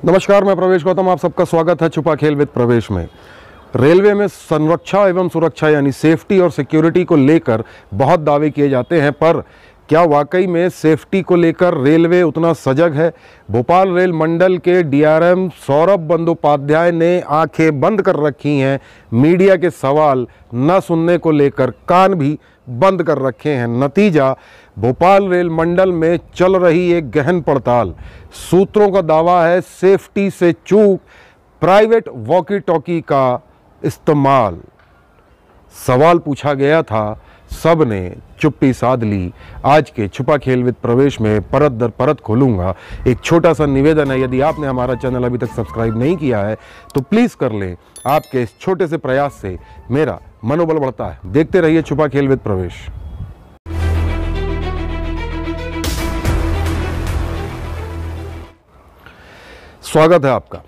नमस्कार, मैं प्रवेश गौतम। आप सबका स्वागत है छुपा खेल विद प्रवेश में। रेलवे में संरक्षा एवं सुरक्षा यानी सेफ्टी और सिक्योरिटी को लेकर बहुत दावे किए जाते हैं, पर क्या वाकई में सेफ्टी को लेकर रेलवे उतना सजग है? भोपाल रेल मंडल के डीआरएम सौरभ बंदोपाध्याय ने आंखें बंद कर रखी हैं। मीडिया के सवाल न सुनने को लेकर कान भी बंद कर रखे हैं। नतीजा, भोपाल रेल मंडल में चल रही एक गहन पड़ताल। सूत्रों का दावा है सेफ्टी से चूक, प्राइवेट वॉकी टॉकी का इस्तेमाल। सवाल पूछा गया था, सब ने चुप्पी साध ली। आज के छुपा खेल विद प्रवेश में परत दर परत खोलूंगा। एक छोटा सा निवेदन है, यदि आपने हमारा चैनल अभी तक सब्सक्राइब नहीं किया है तो प्लीज़ कर लें। आपके इस छोटे से प्रयास से मेरा मनोबल बढ़ता है। देखते रहिए छुपा खेल विद प्रवेश। स्वागत है आपका।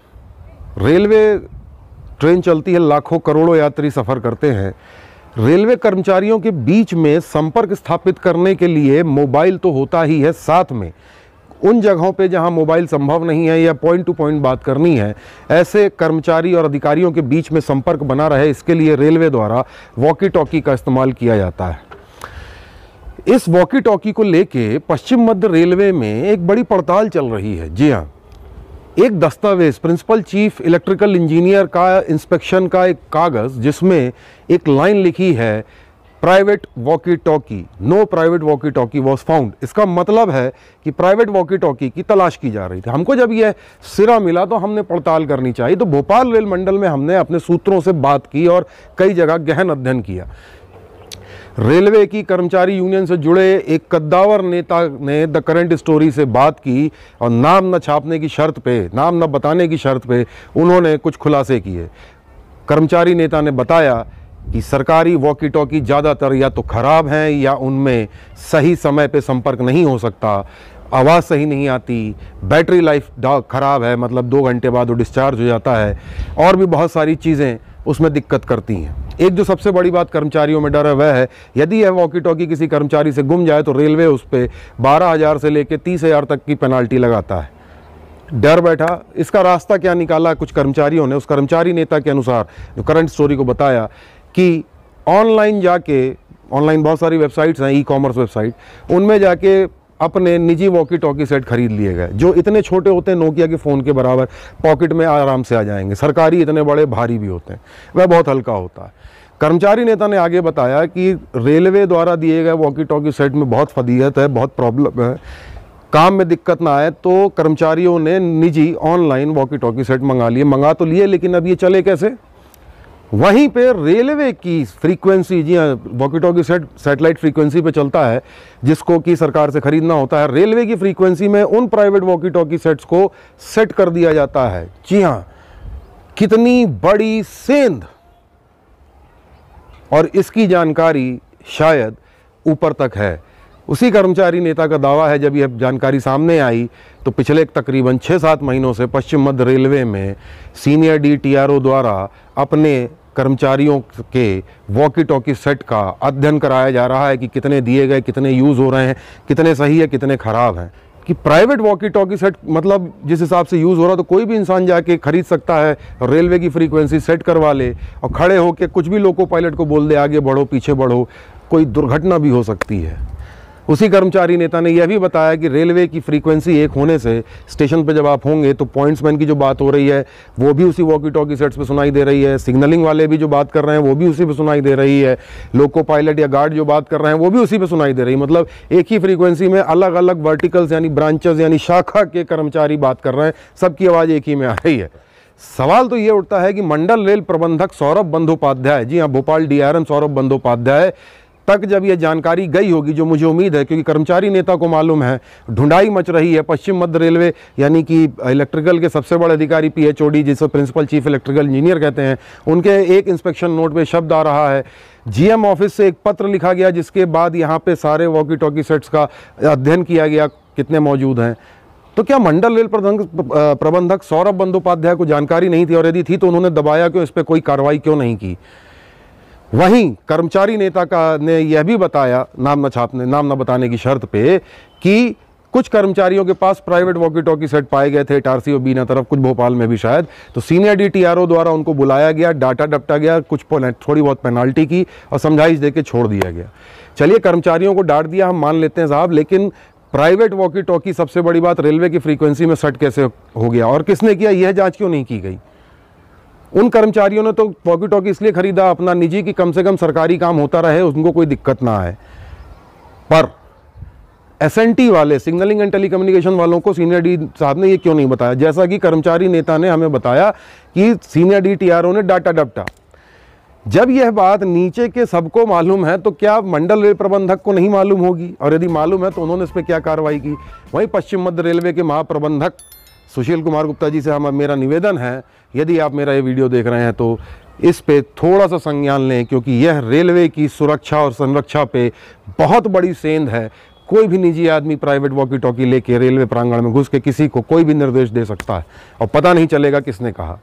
रेलवे ट्रेन चलती है, लाखों करोड़ों यात्री सफ़र करते हैं। रेलवे कर्मचारियों के बीच में संपर्क स्थापित करने के लिए मोबाइल तो होता ही है, साथ में उन जगहों पे जहां मोबाइल संभव नहीं है या पॉइंट टू पॉइंट बात करनी है, ऐसे कर्मचारी और अधिकारियों के बीच में संपर्क बना रहे, इसके लिए रेलवे द्वारा वॉकी टॉकी का इस्तेमाल किया जाता है। इस वॉकी टॉकी को लेके पश्चिम मध्य रेलवे में एक बड़ी पड़ताल चल रही है। जी हाँ, एक दस्तावेज प्रिंसिपल चीफ इलेक्ट्रिकल इंजीनियर का इंस्पेक्शन का एक कागज़, जिसमें एक लाइन लिखी है private walkie talkie, no private walkie talkie was found. इसका मतलब है कि प्राइवेट वॉकी टॉकी की तलाश की जा रही थी। हमको जब यह सिरा मिला तो हमने पड़ताल करनी चाहिए, तो भोपाल रेल मंडल में हमने अपने सूत्रों से बात की और कई जगह गहन अध्ययन किया। रेलवे की कर्मचारी यूनियन से जुड़े एक कद्दावर नेता ने द करंट स्टोरी से बात की और नाम न छापने की शर्त पे, नाम न बताने की शर्त पे उन्होंने कुछ खुलासे किए। कर्मचारी नेता ने बताया कि सरकारी वॉकी टॉकी ज़्यादातर या तो ख़राब हैं या उनमें सही समय पे संपर्क नहीं हो सकता, आवाज़ सही नहीं आती, बैटरी लाइफ ख़राब है, मतलब 2 घंटे बाद वो डिस्चार्ज हो जाता है, और भी बहुत सारी चीज़ें उसमें दिक्कत करती हैं। एक जो सबसे बड़ी बात कर्मचारियों में डर है वह है, यदि यह वॉकी टॉकी किसी कर्मचारी से गुम जाए तो रेलवे उस पर 12,000 से लेकर 30,000 तक की पेनाल्टी लगाता है। डर बैठा। इसका रास्ता क्या निकाला कुछ कर्मचारियों ने? उस कर्मचारी नेता के अनुसार, जो करंट स्टोरी को बताया, कि ऑनलाइन जाके, ऑनलाइन बहुत सारी वेबसाइट्स हैं, ई-कॉमर्स वेबसाइट, उनमें जाके अपने निजी वॉकी टॉकी सेट खरीद लिए गए, जो इतने छोटे होते हैं नोकिया के फ़ोन के बराबर, पॉकेट में आराम से आ जाएंगे। सरकारी इतने बड़े भारी भी होते हैं, वह बहुत हल्का होता है। कर्मचारी नेता ने आगे बताया कि रेलवे द्वारा दिए गए वॉकी टॉकी सेट में बहुत फदीयत है, बहुत प्रॉब्लम है, काम में दिक्कत ना आए तो कर्मचारियों ने निजी ऑनलाइन वॉकी टॉकी सेट मंगा तो लिए, लेकिन अब ये चले कैसे? वहीं पे रेलवे की फ्रीक्वेंसी, जी हाँ, walkie talkie set satellite frequency पे चलता है, जिसको कि सरकार से खरीदना होता है। रेलवे की फ्रीक्वेंसी में उन प्राइवेट वॉकी टॉकी सेट्स को सेट कर दिया जाता है। जी हाँ, कितनी बड़ी सेंध! और इसकी जानकारी शायद ऊपर तक है। उसी कर्मचारी नेता का दावा है, जब यह जानकारी सामने आई तो पिछले तकरीबन 6-7 महीनों से पश्चिम मध्य रेलवे में सीनियर DTRO द्वारा अपने कर्मचारियों के वॉकी टॉकी सेट का अध्ययन कराया जा रहा है कि कितने दिए गए, कितने यूज़ हो रहे हैं, कितने सही है, कितने ख़राब हैं। कि प्राइवेट वॉकी टॉकी सेट मतलब जिस हिसाब से यूज़ हो रहा, तो कोई भी इंसान जाके खरीद सकता है, रेलवे की फ्रीक्वेंसी सेट करवा ले और खड़े होकर कुछ भी लोको पायलट को बोल दे, आगे बढ़ो, पीछे बढ़ो, कोई दुर्घटना भी हो सकती है। उसी कर्मचारी नेता ने यह भी बताया कि रेलवे की फ्रीक्वेंसी एक होने से स्टेशन पर जब आप होंगे तो पॉइंट्समैन की जो बात हो रही है वो भी उसी वॉकी टॉकी सेट्स पे सुनाई दे रही है, सिग्नलिंग वाले भी जो बात कर रहे हैं वो भी उसी पे सुनाई दे रही है, लोको पायलट या गार्ड जो बात कर रहे हैं वो भी उसी पे सुनाई दे रही है। मतलब एक ही फ्रीक्वेंसी में अलग अलग वर्टिकल्स यानी ब्रांचेस यानी शाखा के कर्मचारी बात कर रहे हैं, सबकी आवाज़ एक ही में आ रही है। सवाल तो ये उठता है कि मंडल रेल प्रबंधक सौरभ बंदोपाध्याय, जी हाँ, भोपाल डीआरएम सौरभ बंदोपाध्याय तक जब यह जानकारी गई होगी, जो मुझे उम्मीद है, क्योंकि कर्मचारी नेता को मालूम है, ढूंढाई मच रही है। पश्चिम मध्य रेलवे यानी कि इलेक्ट्रिकल के सबसे बड़े अधिकारी PHOD, जिसे प्रिंसिपल चीफ इलेक्ट्रिकल इंजीनियर कहते हैं, उनके एक इंस्पेक्शन नोट पे शब्द आ रहा है। GM ऑफिस से एक पत्र लिखा गया, जिसके बाद यहाँ पे सारे वॉकी टॉकी सेट्स का अध्ययन किया गया, कितने मौजूद हैं। तो क्या मंडल रेल प्रबंधक सौरभ बंदोपाध्याय को जानकारी नहीं थी, और यदि थी तो उन्होंने दबाया क्यों, इस पर कोई कार्रवाई क्यों नहीं की? वहीं कर्मचारी नेता ने यह भी बताया, नाम न बताने की शर्त पे, कि कुछ कर्मचारियों के पास प्राइवेट वॉकी टॉकी सेट पाए गए थे इटारसी और बीना तरफ, कुछ भोपाल में भी शायद। तो सीनियर DTRO द्वारा उनको बुलाया गया, डाटा डपटा गया, कुछ थोड़ी बहुत पेनाल्टी की और समझाइश देके छोड़ दिया गया। चलिए, कर्मचारियों को डांट दिया, हम मान लेते हैं साहब, लेकिन प्राइवेट वॉकी टॉकी, सबसे बड़ी बात, रेलवे की फ्रीक्वेंसी में सेट कैसे हो गया और किसने किया, यह जांच क्यों नहीं की गई? उन कर्मचारियों ने तो वॉकी टॉकी इसलिए खरीदा अपना निजी, कि कम से कम सरकारी काम होता रहे, उनको कोई दिक्कत ना आए। पर SNT वाले, सिग्नलिंग एंड टेलीकम्युनिकेशन वालों को सीनियर डी साहब ने ये क्यों नहीं बताया? जैसा कि कर्मचारी नेता ने हमें बताया कि सीनियर DTRO ने डाटा डपटा। जब यह बात नीचे के सबको मालूम है तो क्या मंडल रेल प्रबंधक को नहीं मालूम होगी? और यदि मालूम है तो उन्होंने इस पर क्या कार्रवाई की? वहीं पश्चिम मध्य रेलवे के महाप्रबंधक सुशील कुमार गुप्ता जी से मेरा निवेदन है, यदि आप मेरा ये वीडियो देख रहे हैं तो इस पे थोड़ा सा संज्ञान लें, क्योंकि यह रेलवे की सुरक्षा और संरक्षा पे बहुत बड़ी सेंध है। कोई भी निजी आदमी प्राइवेट वॉकी टॉकी लेके रेलवे प्रांगण में घुस के किसी को कोई भी निर्देश दे सकता है और पता नहीं चलेगा किसने कहा।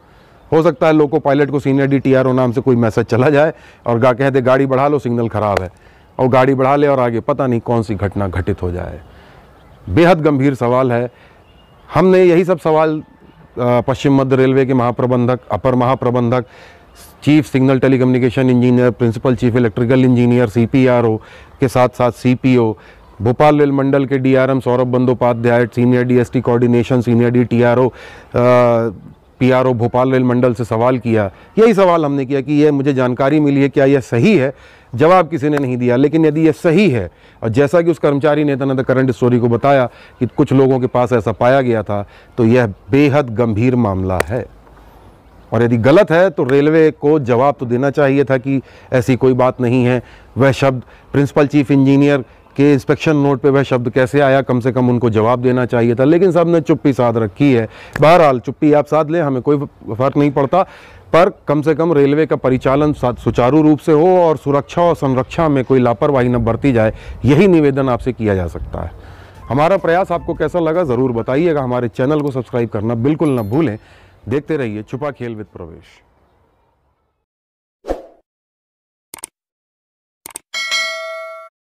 हो सकता है लोको पायलट को सीनियर DTRO नाम से कोई मैसेज चला जाए और कह दे गाड़ी बढ़ा लो, सिग्नल खराब है, और गाड़ी बढ़ा ले और आगे पता नहीं कौन सी घटना घटित हो जाए। बेहद गंभीर सवाल है। हमने यही सब सवाल पश्चिम मध्य रेलवे के महाप्रबंधक, अपर महाप्रबंधक, chief signal telecommunication engineer, principal chief electrical engineer, CPRO के साथ साथ CPO, भोपाल रेल मंडल के DRM Saurabh Bandopadhyay, senior DST coordination, senior DTRO, PRO Bhopal rail मंडल से सवाल किया। यही सवाल हमने किया कि यह मुझे जानकारी मिली है, क्या यह सही है? जवाब किसी ने नहीं दिया। लेकिन यदि यह सही है, और जैसा कि उस कर्मचारी नेता ने द करंट स्टोरी को बताया कि कुछ लोगों के पास ऐसा पाया गया था, तो यह बेहद गंभीर मामला है। और यदि गलत है तो रेलवे को जवाब तो देना चाहिए था कि ऐसी कोई बात नहीं है। वह शब्द प्रिंसिपल चीफ इंजीनियर के इंस्पेक्शन नोट पे वह शब्द कैसे आया, कम से कम उनको जवाब देना चाहिए था। लेकिन सब ने चुप्पी साध रखी है। बहरहाल, चुप्पी आप साध लें, हमें कोई फर्क नहीं पड़ता, पर कम से कम रेलवे का परिचालन सुचारू रूप से हो और सुरक्षा और संरक्षा में कोई लापरवाही न बरती जाए, यही निवेदन आपसे किया जा सकता है। हमारा प्रयास आपको कैसा लगा ज़रूर बताइएगा। हमारे चैनल को सब्सक्राइब करना बिल्कुल न भूलें। देखते रहिए छुपा खेल विद प्रवेश।